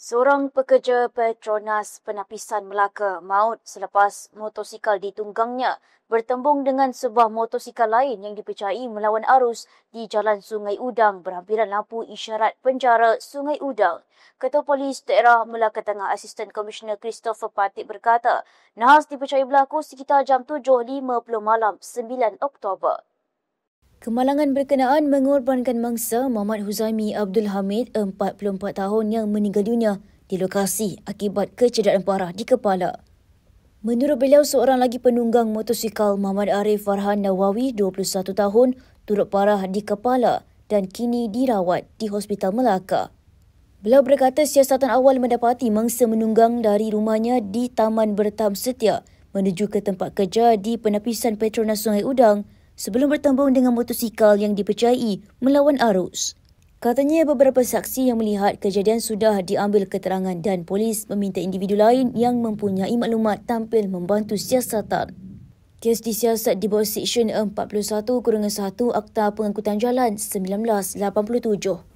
Seorang pekerja Petronas Penapisan Melaka maut selepas motosikal ditunggangnya bertembung dengan sebuah motosikal lain yang dipercayai melawan arus di Jalan Sungai Udang berhampiran lampu isyarat penjara Sungai Udang. Ketua Polis Daerah Melaka Tengah Asisten Komisioner Christopher Patik berkata, nahas dipercayai berlaku sekitar jam 7.50 malam 9 Oktober. Kemalangan berkenaan mengorbankan mangsa Muhammad Huzaimi Abdul Hamid, 44 tahun yang meninggal dunia di lokasi akibat kecederaan parah di kepala. Menurut beliau, seorang lagi penunggang motosikal Muhammad Arif Farhan Nawawi, 21 tahun, turut parah di kepala dan kini dirawat di Hospital Melaka. Beliau berkata siasatan awal mendapati mangsa menunggang dari rumahnya di Taman Bertam Setia menuju ke tempat kerja di Penapisan Petronas Sungai Udang sebelum bertembung dengan motosikal yang dipercayai melawan arus. Katanya beberapa saksi yang melihat kejadian sudah diambil keterangan dan polis meminta individu lain yang mempunyai maklumat tampil membantu siasatan. Kes disiasat di bawah Seksyen 41-1 Akta Pengangkutan Jalan 1987.